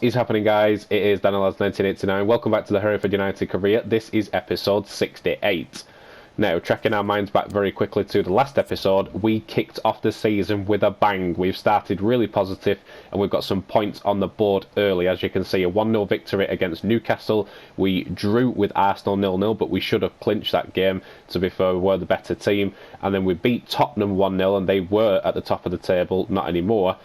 is happening, guys? It is Daniel1989. Welcome back to the Hereford United career. This is episode 68. Now, tracking our minds back very quickly to the last episode, we kicked off the season with a bang. We've started really positive and we've got some points on the board early. As you can see, a 1-0 victory against Newcastle. We drew with Arsenal 0-0, but we should have clinched that game. To be fair, we were the better team. And then we beat Tottenham 1-0 and they were at the top of the table, not anymore.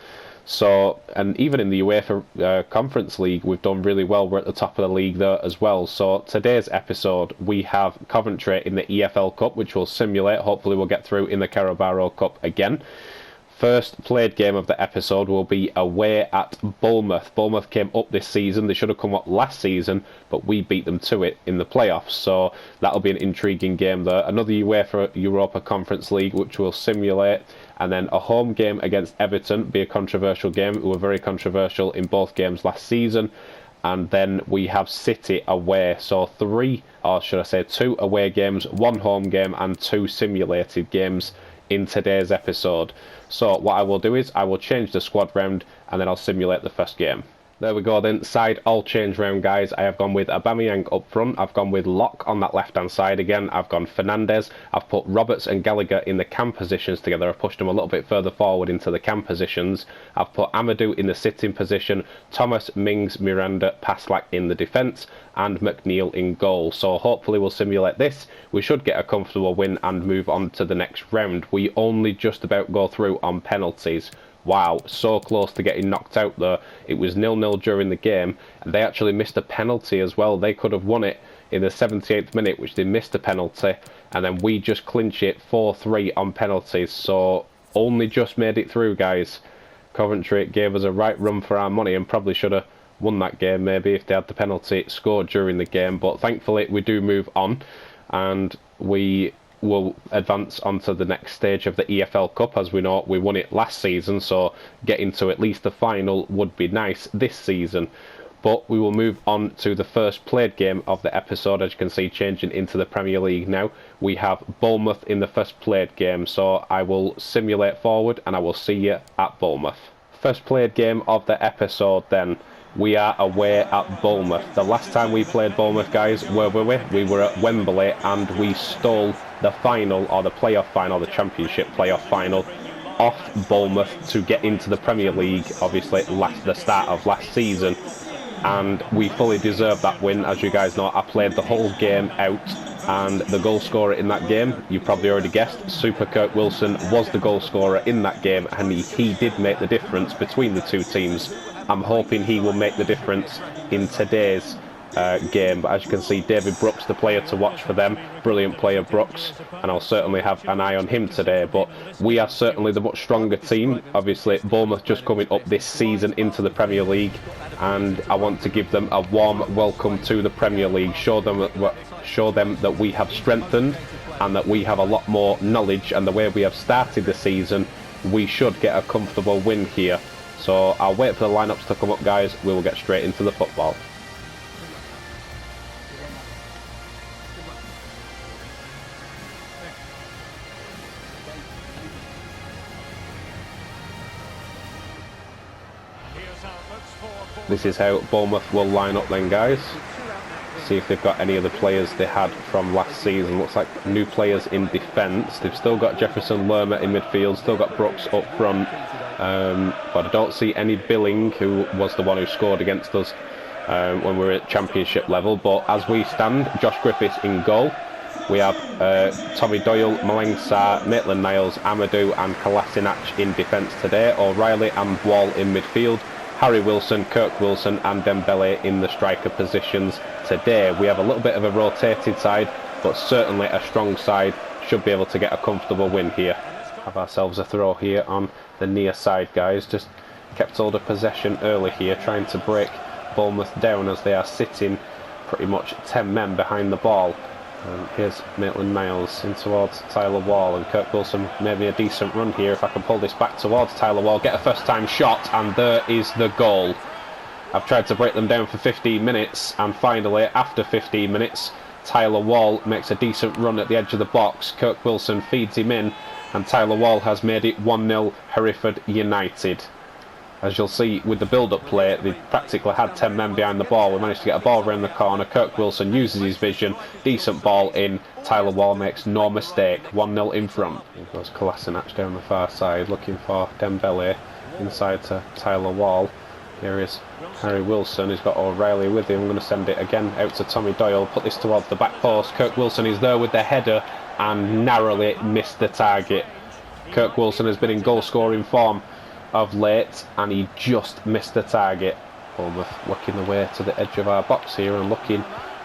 So, and even in the UEFA Conference League, we've done really well. We're at the top of the league there as well. So today's episode, we have Coventry in the EFL Cup, which we'll simulate. Hopefully we'll get through in the Carabao Cup again. First played game of the episode will be away at Bournemouth. Bournemouth came up this season. They should have come up last season, but we beat them to it in the playoffs. So that'll be an intriguing game there. Another UEFA Europa Conference League, which we'll simulate. And then a home game against Everton, be a controversial game. We were very controversial in both games last season. And then we have City away. So two away games, one home game and two simulated games in today's episode. So what I will do is I will change the squad round and then I'll simulate the first game. There we go then, side all change round, guys. I have gone with Aubameyang up front. I've gone with Locke on that left hand side again. I've gone Fernandes. I've put Roberts and Gallagher in the cam positions together. I've pushed them a little bit further forward into the cam positions. I've put Amadou in the sitting position, Thomas, Mings, Miranda, Paslak in the defence, and McNeil in goal. So hopefully we'll simulate this. We should get a comfortable win and move on to the next round. We only just about go through on penalties. Wow, so close to getting knocked out there. It was 0-0 during the game, and they actually missed a penalty as well. They could have won it in the 78th minute, which they missed a penalty, and then we just clinch it 4-3 on penalties. So only just made it through, guys. Coventry gave us a right run for our money and probably should have won that game maybe if they had the penalty scored during the game, but thankfully we do move on and we will advance onto the next stage of the EFL Cup. As we know, we won it last season, so getting to at least the final would be nice this season. But we will move on to the first played game of the episode. As you can see, changing into the Premier League now, we have Bournemouth in the first played game, so I will simulate forward and I will see you at Bournemouth. First played game of the episode then. We are away at Bournemouth. The last time we played Bournemouth, guys, where were we? We were at Wembley and we stole the final, or the playoff final, the Championship playoff final, off Bournemouth to get into the Premier League, obviously the start of last season. And we fully deserved that win. As you guys know, I played the whole game out, and the goal scorer in that game, you probably already guessed, Super Kirk Wilson was the goal scorer in that game, and he did make the difference between the two teams. I'm hoping he will make the difference in today's game. But as you can see, David Brooks, the player to watch for them. Brilliant player, Brooks, and I'll certainly have an eye on him today. But we are certainly the much stronger team. Obviously, Bournemouth just coming up this season into the Premier League, and I want to give them a warm welcome to the Premier League. Show them that we have strengthened and that we have a lot more knowledge, and the way we have started the season, we should get a comfortable win here. So I'll wait for the lineups to come up, guys. We will get straight into the football. This is how Bournemouth will line up then, guys. See if they've got any of the players they had from last season. Looks like new players in defence. They've still got Jefferson Lerma in midfield, still got Brooks up front. But I don't see any Billing, who was the one who scored against us when we were at Championship level. But as we stand, Josh Griffiths in goal. We have Tommy Doyle, Malang Sarr, Maitland-Niles, Amadou and Kolasinac in defence today. O'Reilly and Wall in midfield. Harry Wilson, Kirk Wilson and Dembele in the striker positions today. We have a little bit of a rotated side, but certainly a strong side. Should be able to get a comfortable win here. Have ourselves a throw here on the near side, guys. Just kept hold of possession early here, trying to break Bournemouth down as they are sitting pretty much 10 men behind the ball. Here's Maitland-Niles in towards Tyler Wall, and Kirk Wilson maybe a decent run here. If I can pull this back towards Tyler Wall, get a first time shot, and there is the goal. I've tried to break them down for 15 minutes, and finally after 15 minutes Tyler Wall makes a decent run at the edge of the box. Kirk Wilson feeds him in, and Tyler Wall has made it 1-0 Hereford United. As you'll see with the build-up play, they practically had 10 men behind the ball. We managed to get a ball around the corner. Kirk Wilson uses his vision. Decent ball in. Tyler Wall makes no mistake. 1-0 in front. Here goes Kolasinac down the far side, looking for Dembele. Inside to Tyler Wall. Here is Harry Wilson. He's got O'Reilly with him. I'm going to send it again out to Tommy Doyle. Put this towards the back post. Kirk Wilson is there with the header and narrowly missed the target. Kirk Wilson has been in goal-scoring form of late, and he just missed the target. Bournemouth working the way to the edge of our box here and looking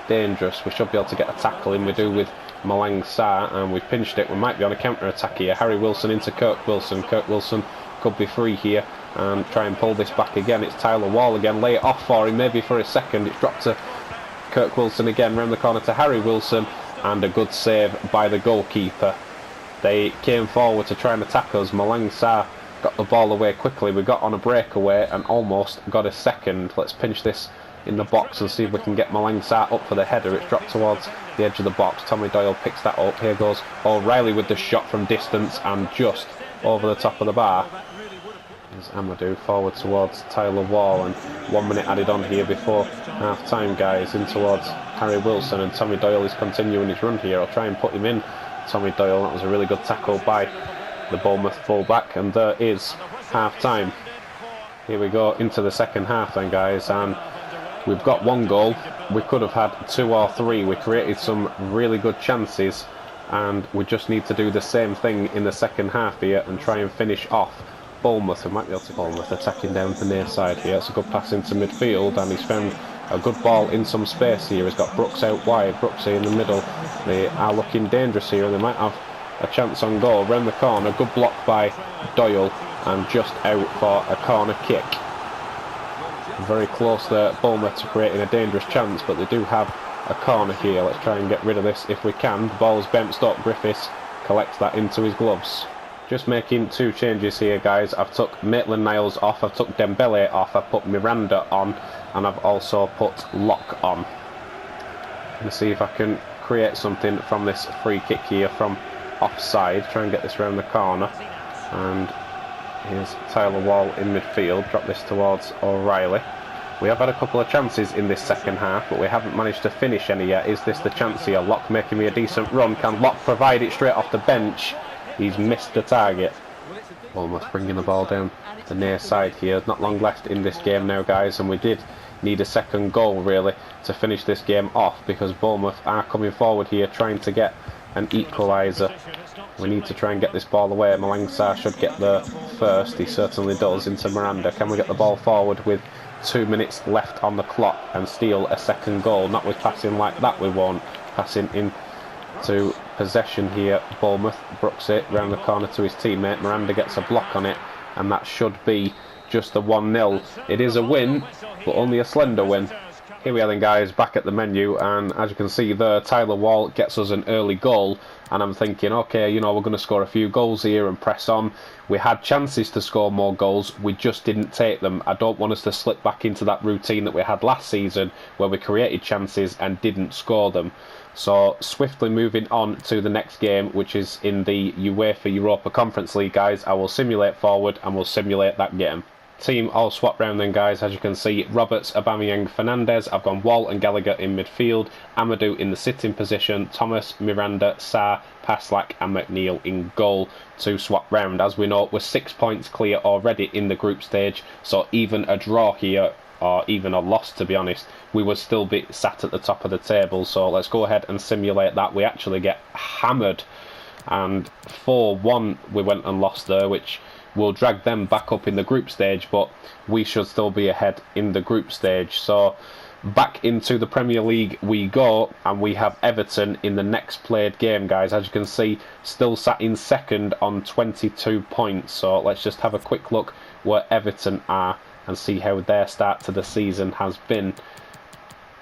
dangerous. We should be able to get a tackle in. We do with Malang Sarr, and we've pinched it. We might be on a counter-attack here. Harry Wilson into Kirk Wilson. Kirk Wilson could be free here and try and pull this back again. It's Tyler Wall again. Lay it off for him, maybe for a second. It's dropped to Kirk Wilson again, round the corner to Harry Wilson, and a good save by the goalkeeper. They came forward to try and attack us. Malang Sarr got the ball away quickly. We got on a breakaway and almost got a second. Let's pinch this in the box and see if we can get Malang Sarr up for the header. It's dropped towards the edge of the box. Tommy Doyle picks that up. Here goes O'Reilly with the shot from distance and just over the top of the bar. There's Amadou forward towards Tyler Wall, and 1 minute added on here before half time, guys. In towards Harry Wilson, and Tommy Doyle is continuing his run here. I'll try and put him in. Tommy Doyle, that was a really good tackle by the Bournemouth full-back, and there is half-time. Here we go into the second half then, guys, and we've got 1 goal. We could have had 2 or 3. We created some really good chances, and we just need to do the same thing in the second half here and try and finish off Bournemouth. We might be able to Bournemouth attacking down the near side here. It's a good pass into midfield, and he's found a good ball in some space here. He's got Brooks out wide, Brooks here in the middle. They are looking dangerous here, and they might have a chance on goal. Round the corner, good block by Doyle, and just out for a corner kick. Very close there, Bournemouth, to creating a dangerous chance, but they do have a corner here. Let's try and get rid of this if we can. The ball's bounced up. Griffiths collects that into his gloves. Just making 2 changes here, guys. I've took Maitland-Niles off, I've took Dembele off, I've put Miranda on, and I've also put Locke on. Let's see if I can create something from this free kick here from offside. Try and get this round the corner, and here's Tyler Wall in midfield. Drop this towards O'Reilly. We have had a couple of chances in this second half, but we haven't managed to finish any yet. Is this the chance here? Locke making me a decent run. Can Locke provide it straight off the bench? He's missed the target. Almost bringing the ball down the near side here. Not long left in this game now, guys, and we did need a second goal really to finish this game off, because Bournemouth are coming forward here trying to get an equaliser. We need to try and get this ball away. Malang Sarr should get there first. He certainly does. Into Miranda. Can we get the ball forward with 2 minutes left on the clock and steal a second goal? Not with passing like that, we won't. Passing in to possession here, Bournemouth. Brooks it round the corner to his teammate. Miranda gets a block on it, and that should be just a 1-0. It is a win, but only a slender win. Here we are then, guys, back at the menu, and as you can see there, Tyler Wall gets us an early goal, and I'm thinking, okay, you know, we're going to score a few goals here and press on. We had chances to score more goals, we just didn't take them. I don't want us to slip back into that routine that we had last season, where we created chances and didn't score them. So, swiftly moving on to the next game, which is in the UEFA Europa Conference League, guys. I will simulate forward and we'll simulate that game. Team all swap round then, guys. As you can see, Roberts, Aubameyang, Fernandes. I've gone Wall and Gallagher in midfield. Amadou in the sitting position. Thomas, Miranda, Sarr, Paslak and McNeil in goal to swap round. As we know, we're 6 points clear already in the group stage, so even a draw here, or even a loss, to be honest, we would still be sat at the top of the table. So let's go ahead and simulate that. We actually get hammered, and 4-1 we went and lost there, which will drag them back up in the group stage, but we should still be ahead in the group stage. So back into the Premier League we go, and we have Everton in the next played game, guys. As you can see, still sat in second on 22 points. So let's just have a quick look where Everton are and see how their start to the season has been.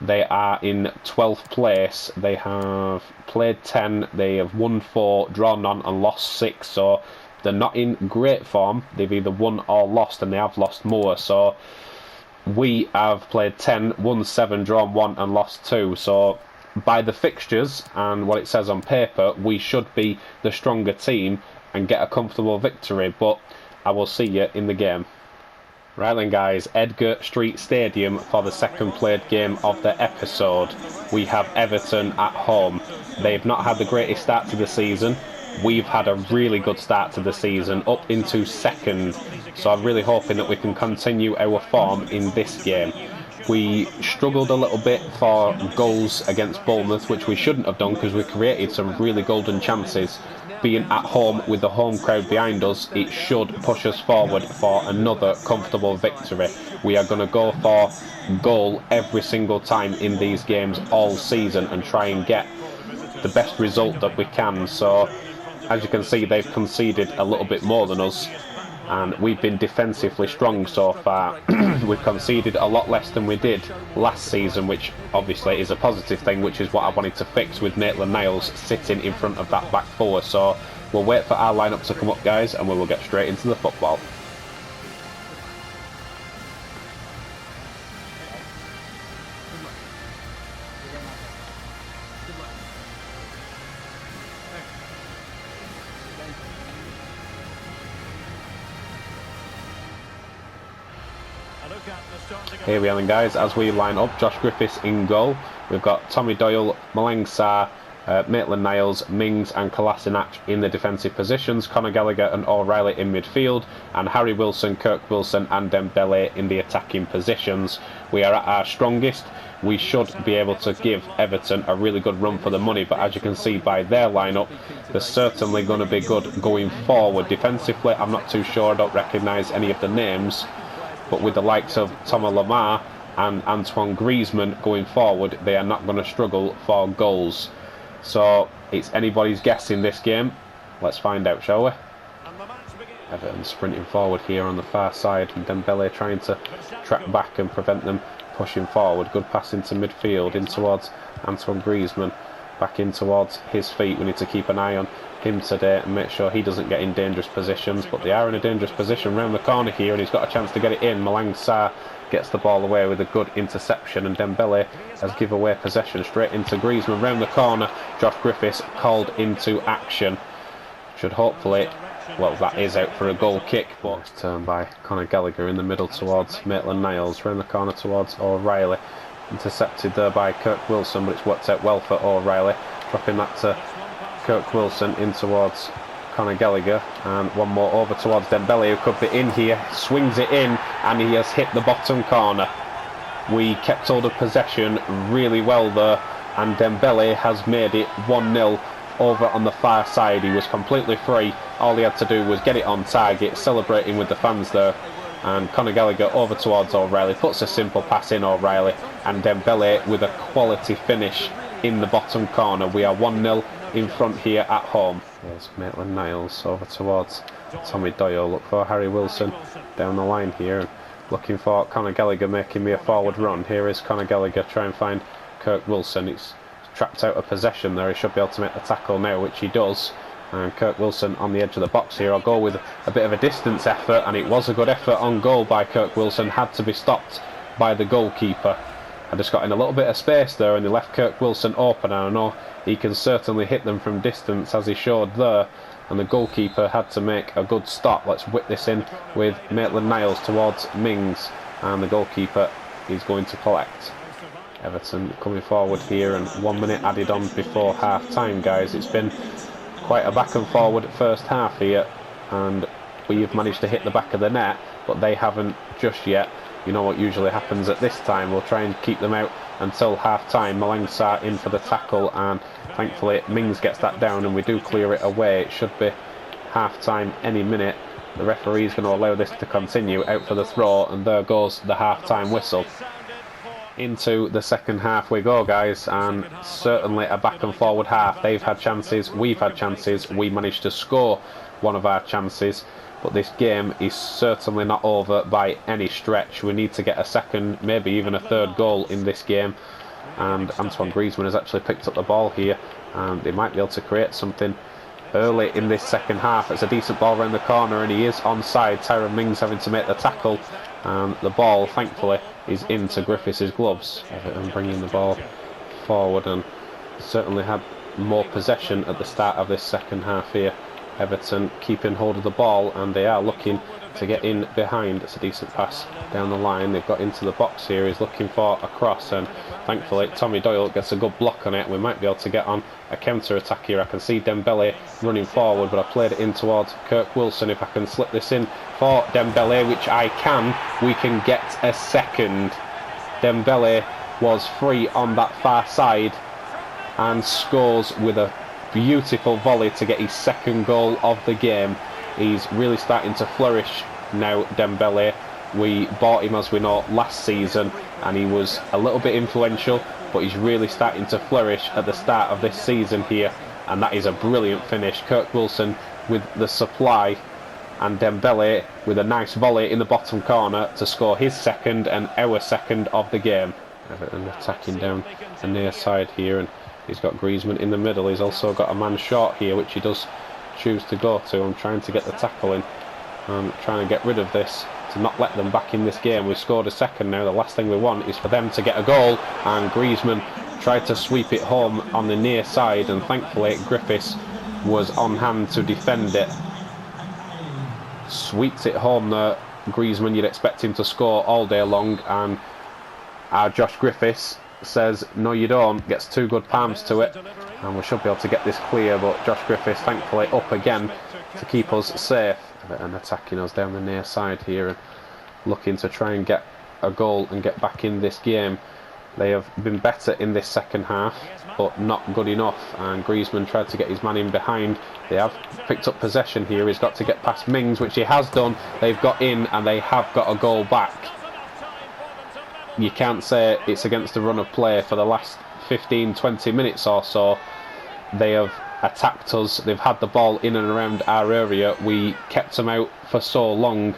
They are in 12th place. They have played 10, they have won 4, drawn none and lost 6, so they're not in great form. They've either won or lost, and they have lost more. So we have played 10, won 7, drawn 1 and lost 2. So by the fixtures and what it says on paper, we should be the stronger team and get a comfortable victory, but I will see you in the game. Right then guys, Edgar Street Stadium for the second played game of the episode. We have Everton at home. They've not had the greatest start to the season. We've had a really good start to the season, up into second. So I'm really hoping that we can continue our form in this game. We struggled a little bit for goals against Bournemouth, which we shouldn't have done because we created some really golden chances. Being at home with the home crowd behind us, it should push us forward for another comfortable victory. We are going to go for goal every single time in these games all season and try and get the best result that we can. So as you can see, they've conceded a little bit more than us, and we've been defensively strong so far. We've conceded a lot less than we did last season, which obviously is a positive thing, which is what I wanted to fix with Maitland-Niles sitting in front of that back four. So we'll wait for our lineup to come up, guys, and we will get straight into the football. Here we are then, guys, as we line up. Josh Griffiths in goal. We've got Tommy Doyle, Malang Sarr, Maitland-Niles, Mings and Kolasinac in the defensive positions, Conor Gallagher and O'Reilly in midfield, and Harry Wilson, Kirk Wilson and Dembele in the attacking positions. We are at our strongest. We should be able to give Everton a really good run for the money, but as you can see by their lineup, they're certainly going to be good going forward. Defensively, I'm not too sure. I don't recognise any of the names, but with the likes of Thomas Lemar and Antoine Griezmann going forward, they are not going to struggle for goals. So it's anybody's guess in this game. Let's find out, shall we? Everton sprinting forward here on the far side, and Dembele trying to track back and prevent them pushing forward. Good pass into midfield, in towards Antoine Griezmann, back in towards his feet. We need to keep an eye on him today and make sure he doesn't get in dangerous positions, but they are in a dangerous position round the corner here, and he's got a chance to get it in. Malang Sarr gets the ball away with a good interception, and Dembele has given away possession straight into Griezmann round the corner. Josh Griffiths called into action. Should hopefully, well, that is out for a goal kick, but it's turned by Conor Gallagher in the middle towards Maitland-Niles, round the corner towards O'Reilly. Intercepted there by Kirk Wilson, but it's worked out well for O'Reilly, dropping that to Kirk Wilson in towards Conor Gallagher, and one more over towards Dembele, who could be in here, swings it in, and he has hit the bottom corner. We kept hold of possession really well there, and Dembele has made it 1-0 over on the far side. He was completely free. All he had to do was get it on target, celebrating with the fans there. And Conor Gallagher over towards O'Reilly, puts a simple pass in O'Reilly, and Dembele with a quality finish in the bottom corner. We are 1-0 in front here at home. There's Maitland-Niles over towards Tommy Doyle. Look for Harry Wilson down the line here, and looking for Conor Gallagher making me a forward run. Here is Conor Gallagher, try and find Kirk Wilson. He's trapped out of possession there. He should be able to make the tackle now, which he does. And Kirk Wilson on the edge of the box here. I'll go with a bit of a distance effort, and it was a good effort on goal by Kirk Wilson. Had to be stopped by the goalkeeper. I just got in a little bit of space there, and he left Kirk Wilson open. I know he can certainly hit them from distance, as he showed there, and the goalkeeper had to make a good stop. Let's whip this in with Maitland-Niles towards Mings, and the goalkeeper is going to collect. Everton coming forward here, and 1 minute added on before half time, guys. It's been quite a back and forward first half here, and we've managed to hit the back of the net, but they haven't just yet. You know what usually happens at this time. We'll try and keep them out until half time. Malang Sarr in for the tackle, and thankfully Mings gets that down, and we do clear it away. It should be half time any minute. The referee is going to allow this to continue. Out for the throw, and there goes the half time whistle. Into the second half we go, guys, and certainly a back and forward half. They've had chances, we've had chances. We managed to score one of our chances, but this game is certainly not over by any stretch. We need to get a second, maybe even a third goal in this game, and Antoine Griezmann has actually picked up the ball here, and they might be able to create something early in this second half. It's a decent ball around the corner, and he is onside. Tyrone Mings having to make the tackle, and the ball thankfully is into Griffiths' gloves. Everton bringing the ball forward, and certainly had more possession at the start of this second half here. Everton keeping hold of the ball, and they are looking to get in behind. It's a decent pass down the line. They've got into the box here. He's looking for a cross, and thankfully Tommy Doyle gets a good block on it. We might be able to get on a counter attack here. I can see Dembele running forward, but I played it in towards Kirk Wilson. If I can slip this in for Dembele, which I can, we can get a second. Dembele was free on that far side and scores with a beautiful volley to get his second goal of the game. He's really starting to flourish now, Dembele. We bought him, as we know, last season, and he was a little bit influential, but he's really starting to flourish at the start of this season here, and that is a brilliant finish. Kirk Wilson with the supply, and Dembele with a nice volley in the bottom corner to score his second and our second of the game. Everton attacking down the near side here, and he's got Griezmann in the middle. He's also got a man short here, which he does choose to go to. I'm trying to get the tackle in. I'm trying to get rid of this to not let them back in this game. We've scored a second now. The last thing we want is for them to get a goal, and Griezmann tried to sweep it home on the near side, and thankfully Griffiths was on hand to defend it. Sweeps it home there. Griezmann, you'd expect him to score all day long, and our Josh Griffiths says no you don't, gets two good palms to it, and we should be able to get this clear, but Josh Griffiths thankfully up again to keep us safe. And attacking us down the near side here and looking to try and get a goal and get back in this game. They have been better in this second half, but not good enough, and Griezmann tried to get his man in behind. They have picked up possession here. He's got to get past Mings, which he has done. They've got in, and they have got a goal back. You can't say it's against the run of play. For the last 15-20 minutes or so, they have attacked us. They've had the ball in and around our area. We kept them out for so long,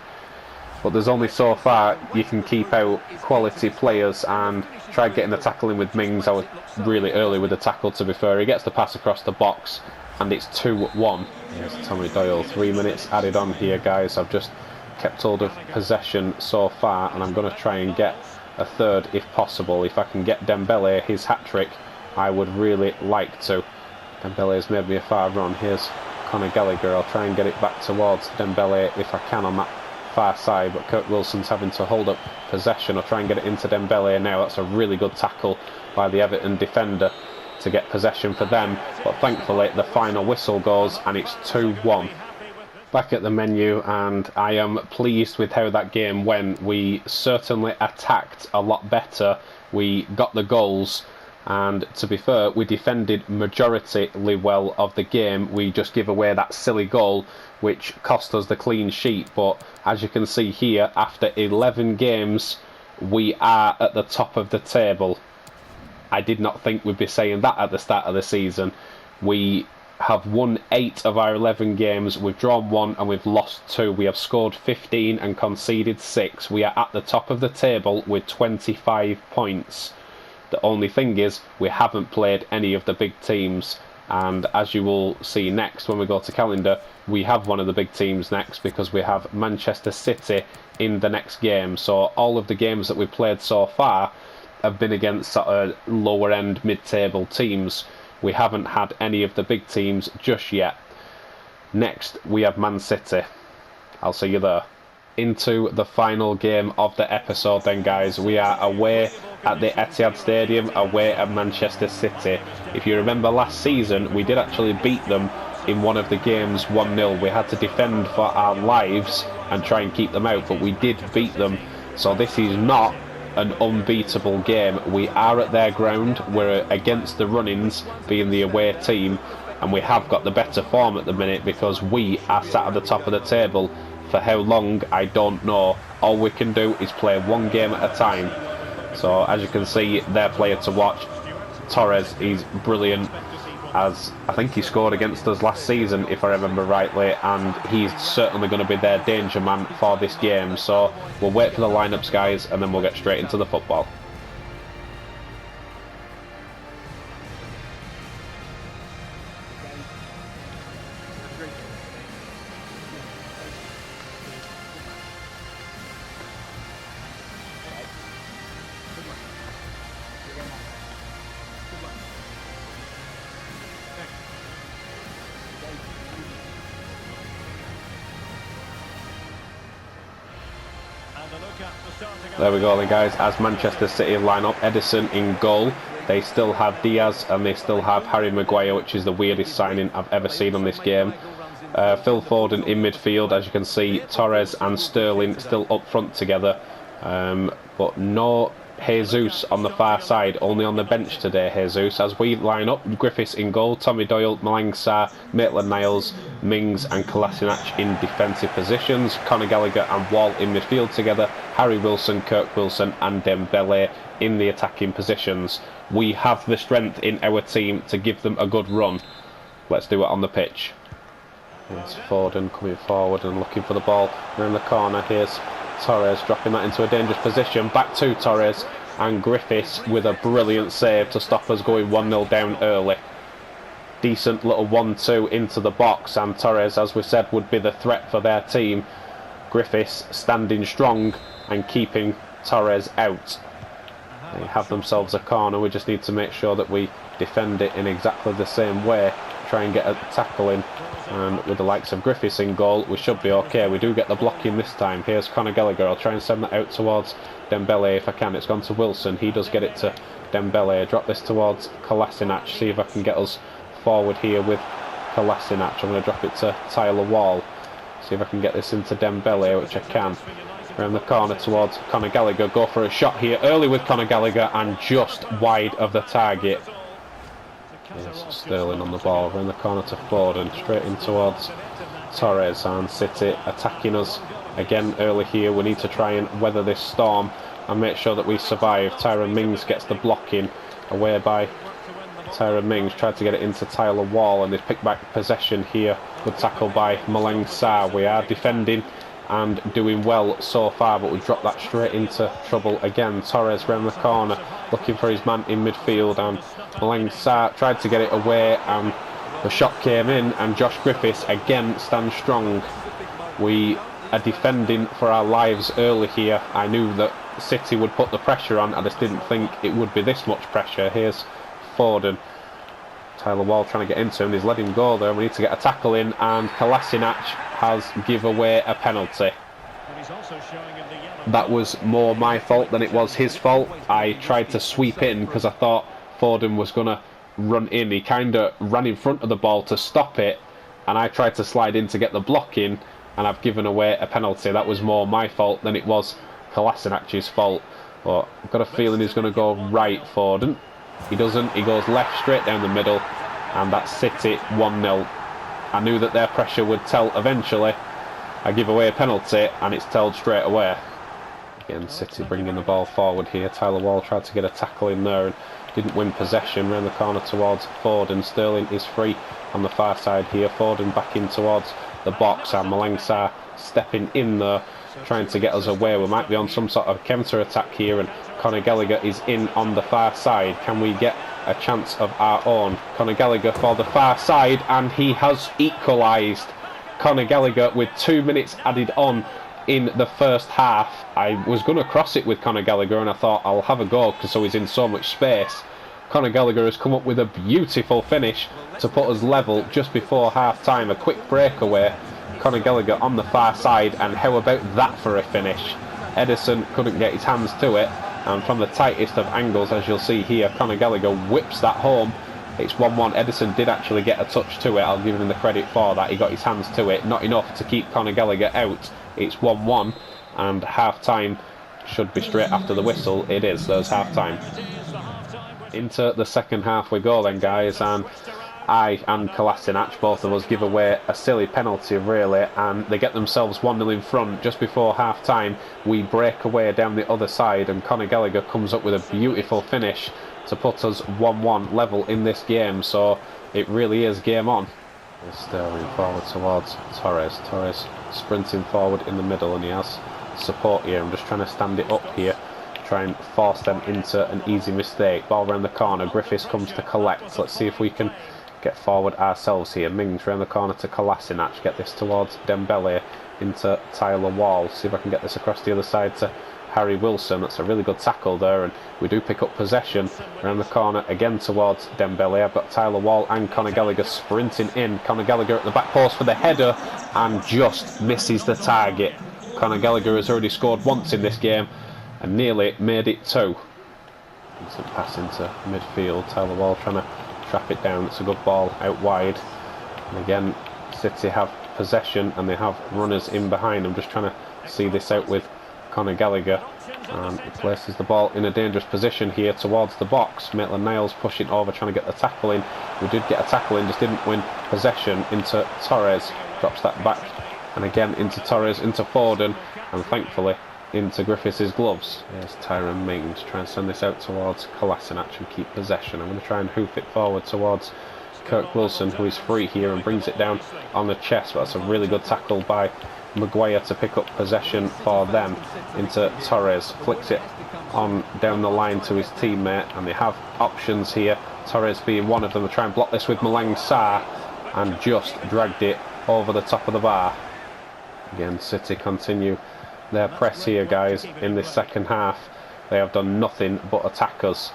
but there's only so far you can keep out quality players, and tried getting the tackle in with Mings. I was really early with the tackle, to be fair. He gets the pass across the box, and it's 2-1. Here's Tommy Doyle. 3 minutes added on here, guys. I've just kept hold of possession so far, and I'm going to try and get a third if possible. If I can get Dembele his hat-trick, I would really like to. Dembele has made me a far run. Here's Conor Gallagher. I'll try and get it back towards Dembele if I can on that far side, but Kirk Wilson's having to hold up possession. I'll try and get it into Dembele now. That's a really good tackle by the Everton defender to get possession for them, but thankfully the final whistle goes and it's 2-1. Back at the menu, and I am pleased with how that game went. We certainly attacked a lot better. We got the goals, and to be fair, we defended majoritarily well of the game. We just give away that silly goal which cost us the clean sheet, but as you can see here, after 11 games we are at the top of the table. I did not think we'd be saying that at the start of the season. We have won 8 of our 11 games, we've drawn 1 and we've lost 2. We have scored 15 and conceded 6. We are at the top of the table with 25 points. The only thing is, we haven't played any of the big teams, and as you will see next when we go to calendar, we have one of the big teams next, because we have Manchester City in the next game. So all of the games that we've played so far have been against sort of lower end mid-table teams. We haven't had any of the big teams just yet. Next we have Man City. I'll see you there. Into the final game of the episode then, guys. We are away at the Etihad Stadium, away at Manchester City. If you remember last season, we did actually beat them in one of the games 1-0. We had to defend for our lives and try and keep them out, but we did beat them. So this is not an unbeatable game. We are at their ground, we're against the run-ins being the away team, and we have got the better form at the minute because we are sat at the top of the table. For how long, I don't know. All we can do is play one game at a time. So as you can see, their player to watch, Torres, he's brilliant, as I think he scored against us last season if I remember rightly, and he's certainly going to be their danger man for this game. So we'll wait for the lineups, guys, and then we'll get straight into the football. There we go then, guys. As Manchester City line up, Edison in goal. They still have Diaz and they still have Harry Maguire, which is the weirdest signing I've ever seen on this game. Phil Foden in midfield, as you can see. Torres and Sterling still up front together, but no Jesus on the far side, only on the bench today, Jesus. As we line up, Griffiths in goal, Tommy Doyle, Malang Sarr, Maitland-Niles, Mings and Kolasinac in defensive positions, Conor Gallagher and Wall in midfield together, Harry Wilson, Kirk Wilson and Dembele in the attacking positions. We have the strength in our team to give them a good run. Let's do it on the pitch. Here's Foden coming forward and looking for the ball. We're in the corner. Here's Torres dropping that into a dangerous position. Back to Torres and Griffiths with a brilliant save to stop us going 1-0 down early. Decent little 1-2 into the box, and Torres, as we said, would be the threat for their team. Griffiths standing strong and keeping Torres out. They have themselves a corner. We just need to make sure that we defend it in exactly the same way. Try and get a tackle in, and with the likes of Griffiths in goal, we should be okay. We do get the blocking this time. Here's Conor Gallagher. I'll try and send that out towards Dembele if I can. It's gone to Wilson. He does get it to Dembele. Drop this towards Kolasinac. See if I can get us forward here with Kolasinac. I'm going to drop it to Tyler Wall. See if I can get this into Dembele, which I can. Around the corner towards Conor Gallagher. Go for a shot here early with Conor Gallagher and just wide of the target. Here's Sterling on the ball. Around the corner to Foden. Straight in towards Torres, and City attacking us again early here. We need to try and weather this storm and make sure that we survive. Tyrone Mings gets the blocking away by Tyrone Mings. Tried to get it into Tyler Wall, and he's picked back possession here. Good tackle by Malang Sarr. We are defending and doing well so far, but we dropped that straight into trouble again. Torres round the corner looking for his man in midfield, and Malang Sarr tried to get it away and the shot came in, and Josh Griffiths again stands strong. We are defending for our lives early here. I knew that City would put the pressure on. I just didn't think it would be this much pressure. Here's Foden. Tyler Wall trying to get into him. He's let him go there. We need to get a tackle in, and Kolasinac has give away a penalty. That was more my fault than it was his fault. I tried to sweep in because I thought Foden was going to run in. He kind of ran in front of the ball to stop it, and I tried to slide in to get the block in, and I've given away a penalty. That was more my fault than it was Kolasinac's fault. But I've got a feeling he's going to go right, Foden. He doesn't. He goes left, straight down the middle, and that's City 1-0. I knew that their pressure would tell eventually. I give away a penalty, and it's told straight away. Again, City bringing the ball forward here. Tyler Wall tried to get a tackle in there and didn't win possession. Round the corner towards Foden. Sterling is free on the far side here. Foden back in towards the box, and Malang Sarr stepping in there, trying to get us away. We might be on some sort of counter-attack here, and Conor Gallagher is in on the far side. Can we get a chance of our own? Conor Gallagher for the far side, and he has equalised. Conor Gallagher with 2 minutes added on in the first half. I was going to cross it with Conor Gallagher, and I thought I'll have a go because so he's in so much space. Conor Gallagher has come up with a beautiful finish to put us level just before half time. A quick breakaway. Conor Gallagher on the far side, and how about that for a finish? Edison couldn't get his hands to it, and from the tightest of angles, as you'll see here, Conor Gallagher whips that home. It's 1-1. Edison did actually get a touch to it. I'll give him the credit for that. He got his hands to it. Not enough to keep Conor Gallagher out. It's 1-1, and half-time should be straight after the whistle. It is. There's half-time. Into the second half we go then, guys, and I and Kolasinac, both of us, give away a silly penalty, really, and they get themselves 1-0 in front just before half-time. We break away down the other side, and Conor Gallagher comes up with a beautiful finish to put us 1-1 level in this game, so it really is game on. Sterling forward towards Torres. Torres sprinting forward in the middle, and he has support here. I'm just trying to stand it up here, try and force them into an easy mistake. Ball around the corner. Griffiths comes to collect. Let's see if we can get forward ourselves here. Mings round the corner to Kolasinac. Get this towards Dembele into Tyler Wall. See if I can get this across the other side to Harry Wilson. That's a really good tackle there, and we do pick up possession. Around the corner again towards Dembele. I've got Tyler Wall and Conor Gallagher sprinting in. Conor Gallagher at the back post for the header, and just misses the target. Conor Gallagher has already scored once in this game and nearly made it 2. Decent pass into midfield. Tyler Wall trying to trap it down. It's a good ball out wide. And again, City have possession and they have runners in behind. I'm just trying to see this out with Conor Gallagher. And he places the ball in a dangerous position here towards the box. Maitland-Niles pushing over, trying to get the tackle in. We did get a tackle in, just didn't win possession. Into Torres. Drops that back. And again into Torres, into Foden. And thankfully into Griffiths' gloves. There's Tyrone Mings trying to send this out towards Kolasinac and keep possession. I'm going to try and hoof it forward towards Kirk Wilson, who is free here and brings it down on the chest. But that's a really good tackle by Maguire to pick up possession for them. Into Torres, flicks it on down the line to his teammate, and they have options here. Torres being one of them to try and block this with Malang Sarr, and just dragged it over the top of the bar. Again, City continue their press here, guys. In this second half, they have done nothing but attack us.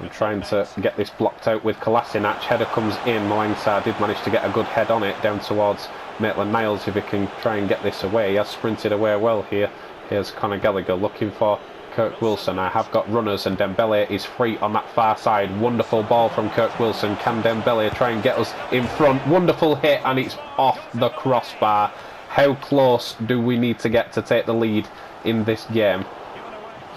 I'm trying to get this blocked out with Kolasinac. Header comes in. Malang Sarr did manage to get a good head on it down towards Maitland-Niles. If he can try and get this away, he has sprinted away well here. Here's Conor Gallagher looking for Kirk Wilson. I have got runners and Dembele is free on that far side. Wonderful ball from Kirk Wilson. Can Dembele try and get us in front? Wonderful hit, and it's off the crossbar. How close do we need to get to take the lead in this game?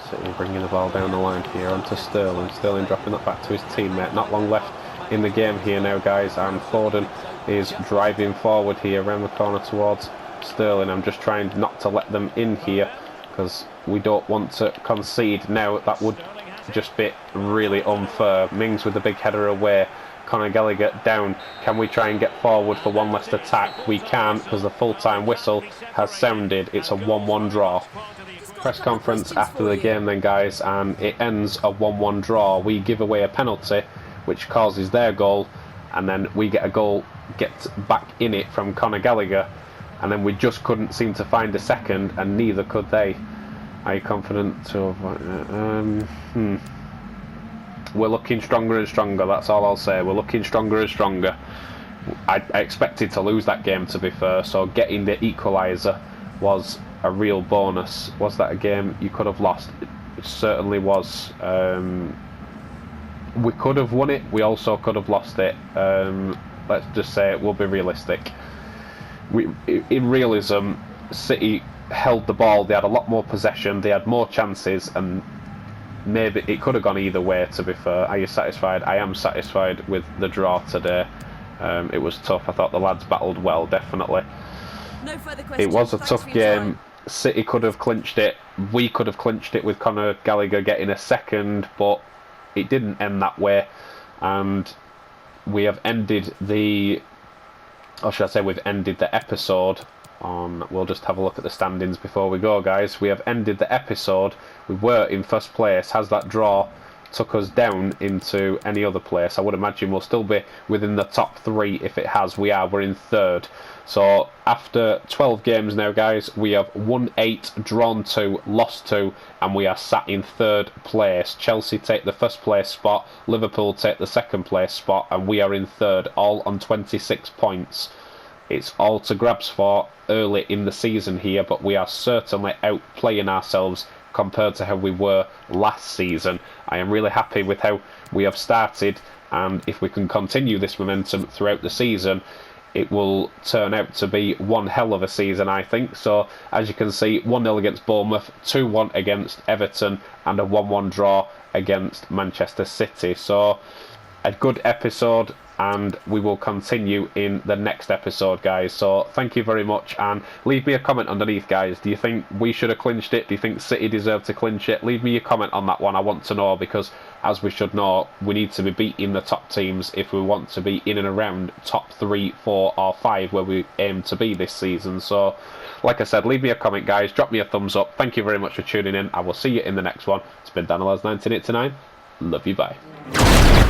City bringing the ball down the line here onto Sterling. Sterling dropping that back to his teammate. Not long left in the game here now, guys, and Foden is driving forward here around the corner towards Sterling. I'm just trying not to let them in here because we don't want to concede now. That would just be really unfair. Mings with the big header away. Conor Gallagher down. Can we try and get forward for one last attack? We can, because the full-time whistle has sounded. It's a 1-1 draw. Press conference after the game then, guys, and it ends a 1-1 draw. We give away a penalty which causes their goal, and then we get a goal, get back in it from Conor Gallagher, and then we just couldn't seem to find a second, and neither could they. Are you confident to We're looking stronger and stronger, that's all I'll say. We're looking stronger and stronger. I expected to lose that game, to be fair, so getting the equaliser was a real bonus. Was that a game you could have lost? It certainly was. We could have won it, we also could have lost it. Let's just say it will be realistic. In realism, City held the ball, they had a lot more possession, they had more chances, and maybe it could have gone either way, to be fair. Are you satisfied? I am satisfied with the draw today. It was tough. I thought the lads battled well, definitely. No further questions. It was a tough game. City could have clinched it. We could have clinched it with Conor Gallagher getting a second, but it didn't end that way. And we have ended the... or should I say we've ended the episode on... We'll just have a look at the standings before we go, guys. We have ended the episode. We were in first place. Has that draw took us down into any other place? I would imagine we'll still be within the top 3 if it has. We're in third. So after 12 games now, guys, we have won 8, drawn 2, lost 2, and we are sat in third place. Chelsea take the first place spot, Liverpool take the second place spot, and we are in third, all on 26 points. It's all to grabs for early in the season here, but we are certainly outplaying ourselves compared to how we were last season. I am really happy with how we have started, and if we can continue this momentum throughout the season, it will turn out to be one hell of a season, I think. So, as you can see, 1-0 against Bournemouth, 2-1 against Everton, and a 1-1 draw against Manchester City. So, a good episode, and we will continue in the next episode, guys. So thank you very much, and leave me a comment underneath, guys. Do you think we should have clinched it? Do you think City deserve to clinch it? Leave me a comment on that one. I want to know, because as we should know, we need to be beating the top teams if we want to be in and around top 3, 4 or 5 where we aim to be this season. So like I said, leave me a comment, guys. Drop me a thumbs up. Thank you very much for tuning in. I will see you in the next one. It's been Danilaz1989. Love you, bye.